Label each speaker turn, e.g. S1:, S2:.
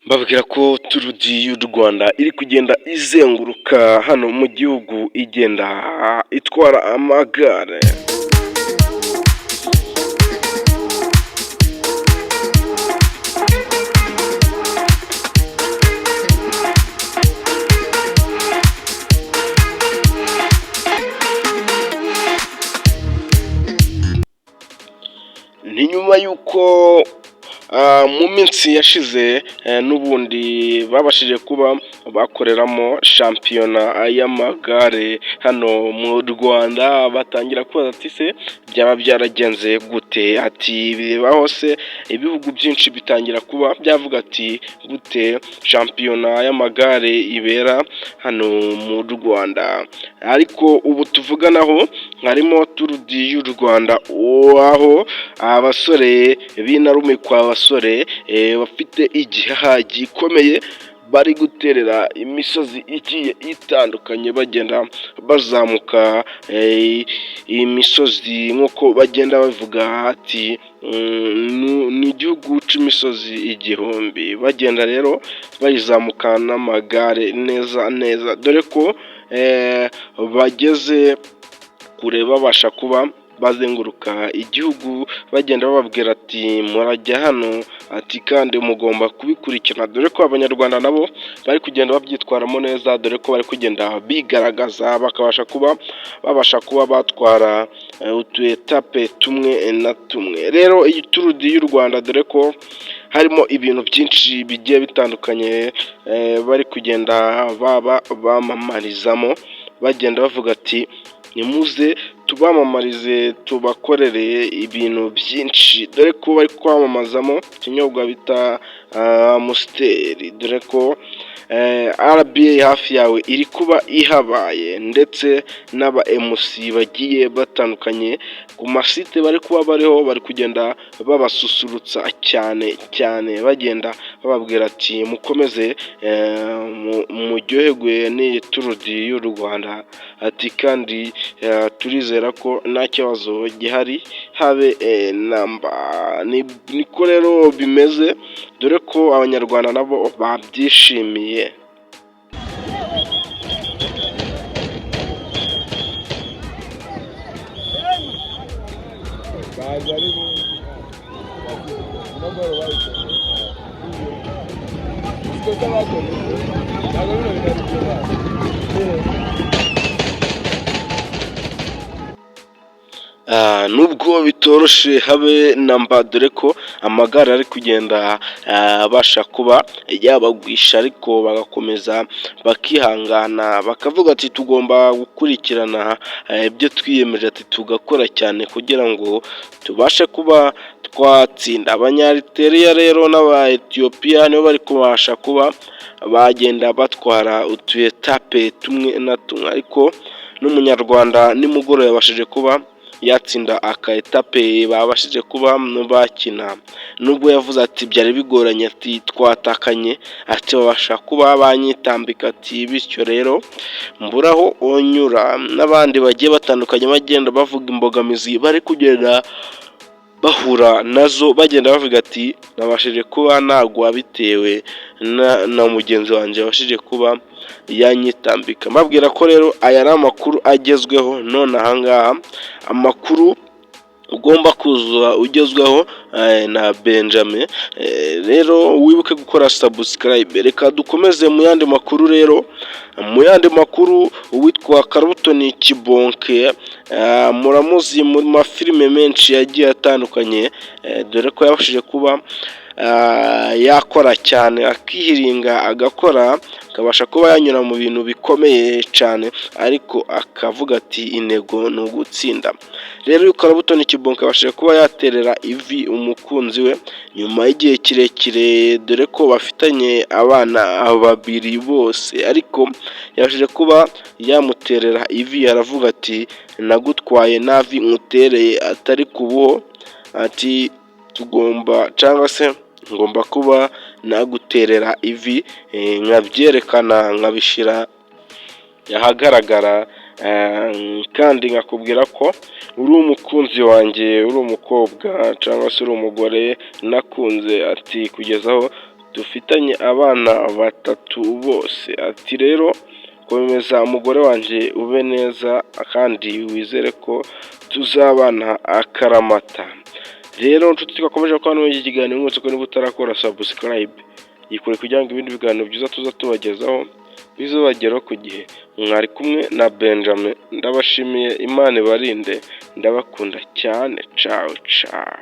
S1: Mbabwira ko Tour y'u Rwanda iri kugenda izenguruka hano mu gihugu igenda itwara amagare. Ni nyuma y'uko mu minsi yashize n'ubundi babashije kuba bakoreramo shampiyona y'amagare hano mu Rwanda, batangira kubaza ati se byaba byaragenze gute? Ati bibaho se ibihugu byinshi bitangira kuba byavuga ati gute shampiyona y'amagare ibera hano mu Rwanda? Ariko ubu tuvuganaho harimo Tour y'u Rwanda, aho abasore b'intarumikwa, abasore bafite igihaha gikomeye bari guterera imisozi igiye itandukanye, bagenda bazamuka iyi misozi nk'uko bagenda bavuga ati ni igihugu c'imisozi igihumbi, bagenda rero bayizamuka n'amagare neza neza, dore ko bageze kure babasha kuba bazenguruka igihugu bagenda bababwira ati murajya hano, ati kandi mugomba kubikurikirana, dore ko abanyarwanda nabo bari kugenda babyitwaramo neza, dore ko bari kugenda bigaragaza bakabasha kuba babasha kuba batwara utu etape tumwe na tumwe. Rero iyi Tour y'u Rwanda dore ko harimo ibintu byinshi bigiye bitandukanye bari kugenda bamamarizamo, bagenda bavuga ati nimuze tubamamarize tubakorere ibintu byinshi, dore ko bari kwamamazamo ikinyobwa bita Amstel, dore ko RBA hafi yawe iri kuba ihabaye, ndetse n'aba MC bagiye batandukanye ku masite bari kuba bariho, bari kugenda babasusurutsa cyane cyane, bagenda bababwira ati mukomeze muryoherwe n'iyi Tour y'u Rwanda, ati kandi turizera ko nta kibazo gihari habe namba. Niko rero bimeze, dore ko abanyarwanda nabo babyishimiye. Nubwo bitoroshe habe namba, dore ko amagare ari kugenda abasha kuba yabagwisha, ariko bagakomeza bakihangana bakavuga ati tugomba gukurikirana ibyo twiyemeje, ati tugakora cyane kugira ngo tubashe kuba twatsinda. Abanyariteliya rero n'aba Etiyopiya nibo bari kubasha kuba bagenda batwara utu etape tumwe na tumwe, ariko n'umunyarwanda nimugoroba yabashije kuba yatsinda aka etape babashije kuba bakina, nubwo yavuze ati byari bigoranye, ati twatakanye, ati babasha kuba banyitambika, ati bityo rero mburaho onyura. N'abandi bagiye batandukanye bagenda bavuga imbogamizi bari kugenda bahura nazo, bagenda bavuga ati nabashije kuba nagwa bitewe na mugenzi wanjye wabashije kuba yanyitambika. Mbabwira ko rero aya ari amakuru agezweho none ahangaha, amakuru ugomba kuzuza ugezweho na Benjamin. Rero wibuke gukora subscribe. Reka dukomeze mu yandi makuru. Rero mu yandi makuru, uwitwa Karubutoni Kibonke muramuzi mu mafilime menshi yagiye atandukanye, dore ko yabashije kuba yakora cyane akihiringa agakora, akabasha kuba yanyura mu bintu bikomeye cyane, ariko akavuga ati intego ni ugutsinda. Rero Karubutoni Kibonke abashije kuba yaterera ivi umukunzi we nyuma y'igihe kirekire, dore ko bafitanye abana babiri bose, ariko yabashije kuba yamuterera ivi, aravuga ati nagutwaye navi nkutereye atari kubuho, ati tugomba cyangwa se ngomba kuba naguterera ivi nkabyerekana nkabishyira ahagaragara, kandi nkakubwira ko uri umukunzi wanjye, uri umukobwa cyangwa se uri umugore nakunze, ati kugeza aho dufitanye abana batatu bose, ati rero komeza umugore wanjye ube neza kandi wizere ko tuzabana akaramata. Rero nshuti twakomeje kubana muri iki kiganiro mwese ko niba utarakora subscribe yikore kugira ngo ibindi biganiro byiza tuza tubagezaho bizobageraho ku gihe. Mwari kumwe na Benjamin, ndabashimiye, Imana ibarinde, ndabakunda cyane, ciao ciao.